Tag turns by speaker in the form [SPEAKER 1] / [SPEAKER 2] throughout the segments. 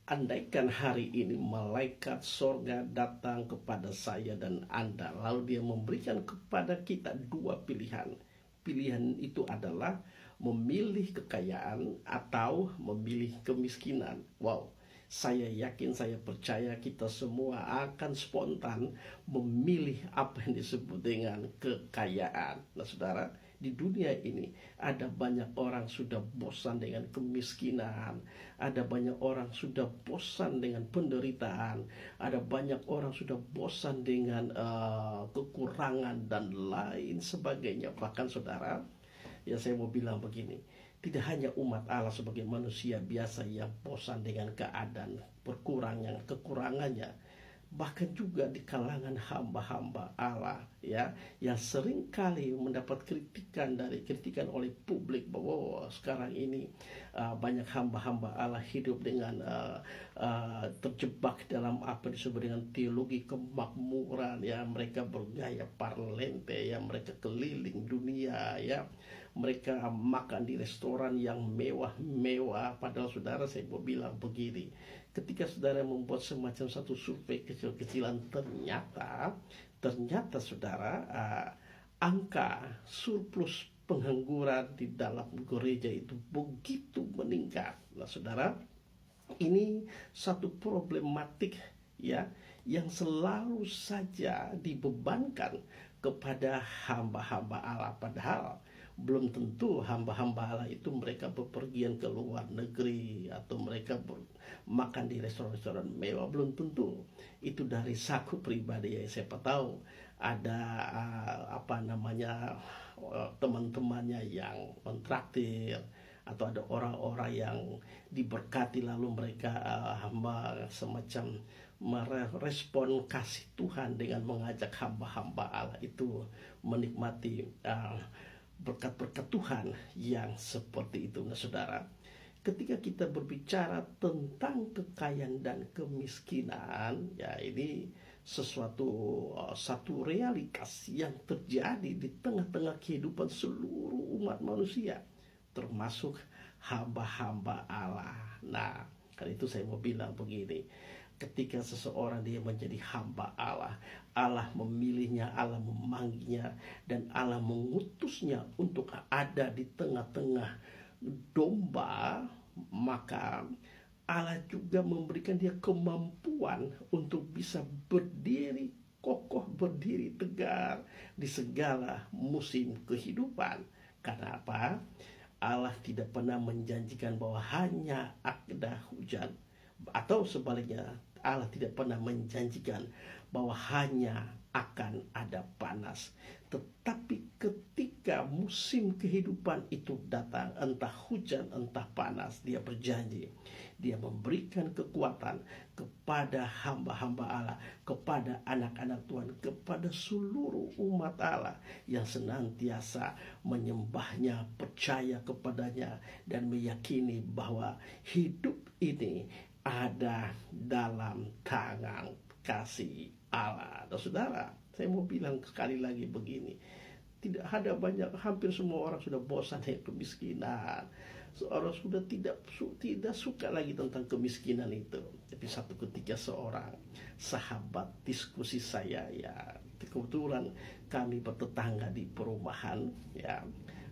[SPEAKER 1] Andaikan hari ini malaikat sorga datang kepada saya dan Anda, lalu dia memberikan kepada kita dua pilihan. Pilihan itu adalah memilih kekayaan atau memilih kemiskinan. Wow, saya yakin, saya percaya kita semua akan spontan memilih apa yang disebut dengan kekayaan. Nah, saudara, di dunia ini ada banyak orang sudah bosan dengan kemiskinan, ada banyak orang sudah bosan dengan penderitaan, ada banyak orang sudah bosan dengan kekurangan dan lain sebagainya. Bahkan saudara, ya saya mau bilang begini, tidak hanya umat Allah sebagai manusia biasa yang bosan dengan keadaan kekurangannya, bahkan juga di kalangan hamba-hamba Allah, ya, yang sering kali mendapat kritikan oleh publik bahwa sekarang ini banyak hamba-hamba Allah hidup dengan terjebak dalam apa disebut dengan teologi kemakmuran, ya, mereka bergaya parlente, ya, mereka keliling dunia, ya, mereka makan di restoran yang mewah-mewah. Padahal saudara, saya mau bilang begini, ketika saudara membuat semacam satu survei kecil-kecilan, ternyata saudara, angka surplus pengangguran di dalam gereja itu begitu meningkat. Nah saudara, ini satu problematik, ya, yang selalu saja dibebankan kepada hamba-hamba Allah, padahal belum tentu hamba-hamba Allah itu mereka bepergian ke luar negeri atau mereka makan di restoran-restoran mewah, belum tentu. Itu dari saku pribadi, ya, siapa tahu ada teman-temannya yang mentraktir, atau ada orang-orang yang diberkati lalu mereka semacam merespon kasih Tuhan dengan mengajak hamba-hamba Allah itu menikmati berkat-berkat Tuhan yang seperti itu. Nah saudara, ketika kita berbicara tentang kekayaan dan kemiskinan, ya, ini satu realitas yang terjadi di tengah-tengah kehidupan seluruh umat manusia, termasuk hamba-hamba Allah. Nah, karena itu saya mau bilang begini, ketika seseorang dia menjadi hamba Allah, Allah memilihnya, Allah memanggilnya, dan Allah mengutusnya untuk ada di tengah-tengah domba, maka Allah juga memberikan dia kemampuan untuk bisa berdiri kokoh, berdiri tegar di segala musim kehidupan. Karena apa? Allah tidak pernah menjanjikan bahwa hanya ada hujan, atau sebaliknya, Allah tidak pernah menjanjikan bahwa hanya akan ada panas. Tetapi ketika musim kehidupan itu datang, entah hujan, entah panas, dia berjanji, dia memberikan kekuatan kepada hamba-hamba Allah, kepada anak-anak Tuhan, kepada seluruh umat Allah yang senantiasa menyembahnya, percaya kepadanya, dan meyakini bahwa hidup ini ada dalam tangan kasih Allah. Dan saudara, saya mau bilang sekali lagi begini, tidak ada hampir semua orang sudah bosan dengan kemiskinan. Seorang sudah tidak suka lagi tentang kemiskinan itu. Tapi satu ketika seorang sahabat diskusi saya, ya, kebetulan kami bertetangga di perumahan, ya.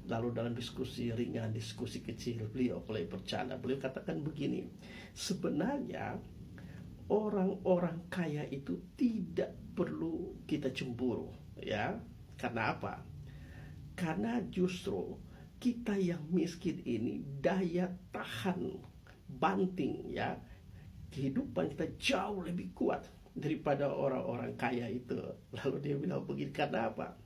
[SPEAKER 1] Lalu dalam diskusi ringan, diskusi kecil, beliau mulai bercanda. Beliau katakan begini, sebenarnya orang-orang kaya itu tidak perlu kita cemburu, ya. Karena apa? Karena justru kita yang miskin ini daya tahan banting, ya, kehidupan kita jauh lebih kuat daripada orang-orang kaya itu. Lalu dia bilang begini, karena apa?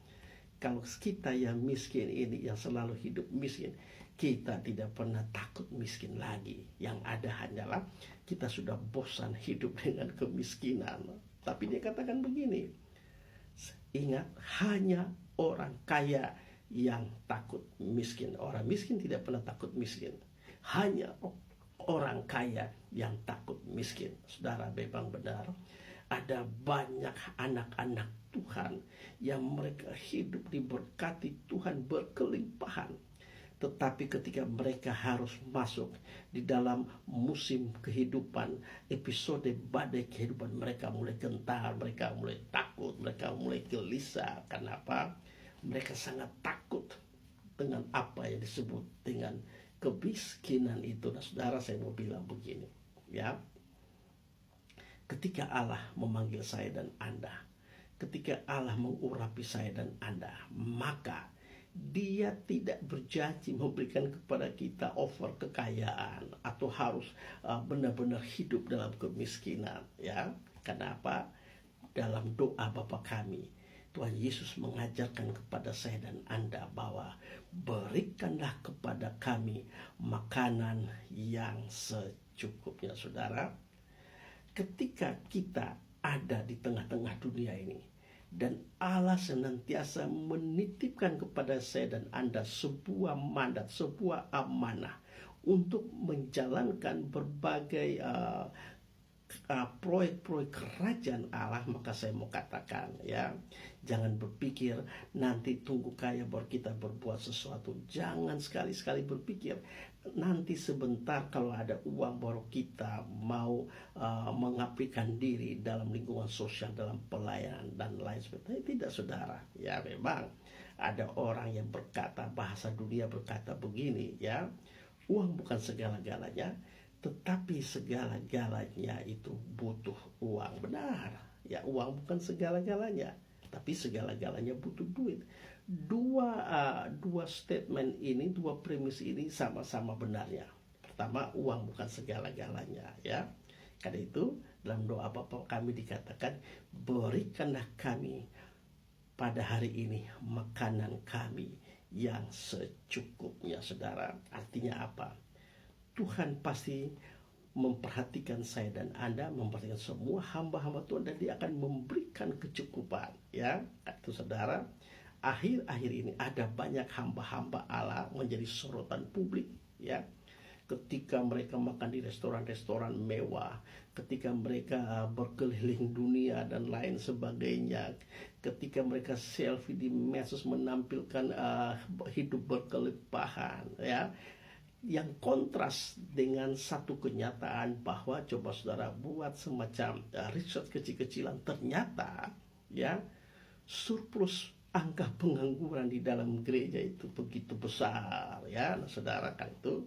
[SPEAKER 1] Kalau kita yang miskin ini, yang selalu hidup miskin, kita tidak pernah takut miskin lagi. Yang ada hanyalah kita sudah bosan hidup dengan kemiskinan. Tapi dia katakan begini, ingat, hanya orang kaya yang takut miskin. Orang miskin tidak pernah takut miskin. Hanya orang kaya yang takut miskin. Saudara, memang benar, ada banyak anak-anak Tuhan yang mereka hidup diberkati Tuhan berkelimpahan, Tetapi ketika mereka harus masuk di dalam musim kehidupan, episode badai kehidupan, mereka mulai gentar, mereka mulai takut, mereka mulai gelisah. Kenapa? Mereka sangat takut dengan apa yang disebut dengan kemiskinan itu. Nah saudara, saya mau bilang begini, ya. Ketika Allah memanggil saya dan Anda, ketika Allah mengurapi saya dan Anda, maka Dia tidak berjanji memberikan kepada kita over kekayaan atau harus benar-benar hidup dalam kemiskinan, ya. Kenapa? Dalam doa Bapa kami, Tuhan Yesus mengajarkan kepada saya dan Anda bahwa berikanlah kepada kami makanan yang secukupnya. Saudara, ketika kita ada di tengah-tengah dunia ini dan Allah senantiasa menitipkan kepada saya dan Anda sebuah mandat, sebuah amanah untuk menjalankan berbagai proyek-proyek kerajaan Allah, maka saya mau katakan, ya, jangan berpikir nanti tunggu kaya baru kita berbuat sesuatu. Jangan sekali-sekali berpikir nanti sebentar kalau ada uang baru kita mau mengabdikan diri dalam lingkungan sosial, dalam pelayanan dan lain sebagainya. Tidak, saudara. Ya, memang ada orang yang berkata, bahasa dunia berkata begini, ya, uang bukan segala-galanya, tetapi segala-galanya itu butuh uang. Benar, ya, uang bukan segala-galanya, tapi segala-galanya butuh duit. Dua statement ini, dua premis ini sama-sama benarnya. Pertama, uang bukan segala-galanya, ya. Karena itu dalam doa Bapa kami dikatakan, berikanlah kami pada hari ini makanan kami yang secukupnya. Saudara, artinya apa? Tuhan pasti memperhatikan saya dan Anda, memperhatikan semua hamba-hamba Tuhan, dan Dia akan memberikan kecukupan, ya. Itu saudara, akhir-akhir ini ada banyak hamba-hamba Allah menjadi sorotan publik, ya. Ketika mereka makan di restoran-restoran mewah, ketika mereka berkeliling dunia dan lain sebagainya, ketika mereka selfie di medsos menampilkan hidup berkelimpahan, ya. Yang kontras dengan satu kenyataan bahwa, coba saudara buat semacam riset kecil-kecilan, ternyata, ya, surplus angka pengangguran di dalam gereja itu begitu besar, ya. Nah, saudara, kan itu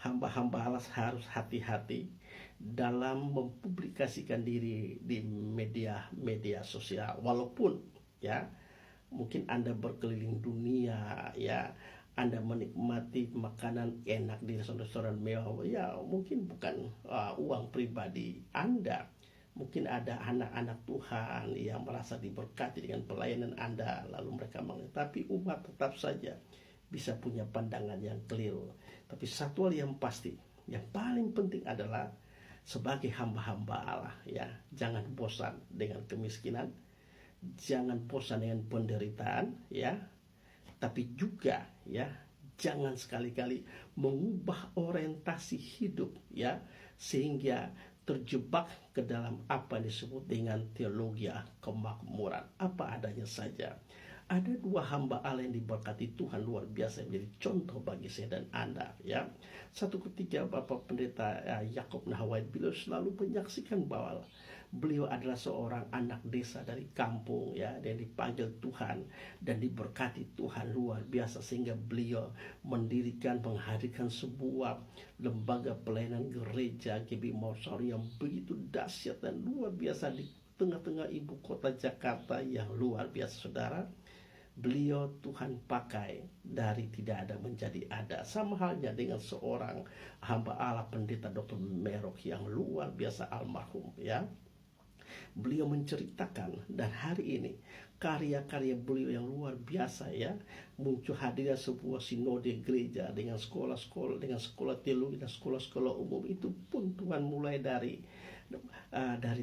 [SPEAKER 1] hamba-hamba Allah harus hati-hati dalam mempublikasikan diri di media sosial. Walaupun, ya, mungkin Anda berkeliling dunia, ya, Anda menikmati makanan enak di restoran-restoran mewah, ya, mungkin bukan uang pribadi Anda. Mungkin ada anak-anak Tuhan yang merasa diberkati dengan pelayanan Anda, lalu mereka tapi umat tetap saja bisa punya pandangan yang keliru. Tapi satu hal yang pasti, yang paling penting adalah sebagai hamba-hamba Allah, ya, jangan bosan dengan kemiskinan, jangan bosan dengan penderitaan, ya. Tapi juga, ya, jangan sekali-kali mengubah orientasi hidup, ya, sehingga terjebak ke dalam apa yang disebut dengan teologi kemakmuran, apa adanya saja. Ada dua hamba Allah yang diberkati Tuhan luar biasa, menjadi contoh bagi saya dan Anda, ya. Satu ketika Bapak Pendeta Yakob Nahawait, beliau selalu menyaksikan bahwa beliau adalah seorang anak desa dari kampung, ya, yang dipanggil Tuhan dan diberkati Tuhan luar biasa, sehingga beliau menghadirkan sebuah lembaga pelayanan gereja GB Mausari yang begitu dahsyat dan luar biasa di tengah-tengah ibu kota Jakarta yang luar biasa, saudara. Beliau Tuhan pakai dari tidak ada menjadi ada. Sama halnya dengan seorang hamba Allah Pendeta Dr. Merok yang luar biasa almarhum, ya. Beliau menceritakan, dan hari ini karya-karya beliau yang luar biasa, ya, muncul hadirnya sebuah sinode gereja dengan sekolah-sekolah, dengan sekolah teologi dan sekolah-sekolah umum. Itu pun Tuhan mulai dari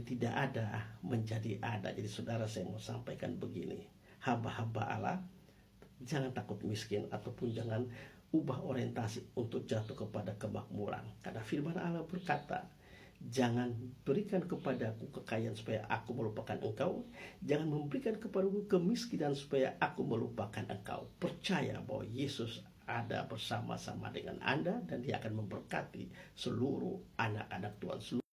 [SPEAKER 1] tidak ada menjadi ada. Jadi saudara, saya mau sampaikan begini, hamba-hamba Allah, jangan takut miskin, ataupun jangan ubah orientasi untuk jatuh kepada kemakmuran. Karena firman Allah berkata, jangan berikan kepadaku kekayaan supaya aku melupakan engkau, jangan memberikan kepadaku kemiskinan supaya aku melupakan engkau. Percaya bahwa Yesus ada bersama-sama dengan Anda dan Dia akan memberkati seluruh anak-anak Tuhan, seluruh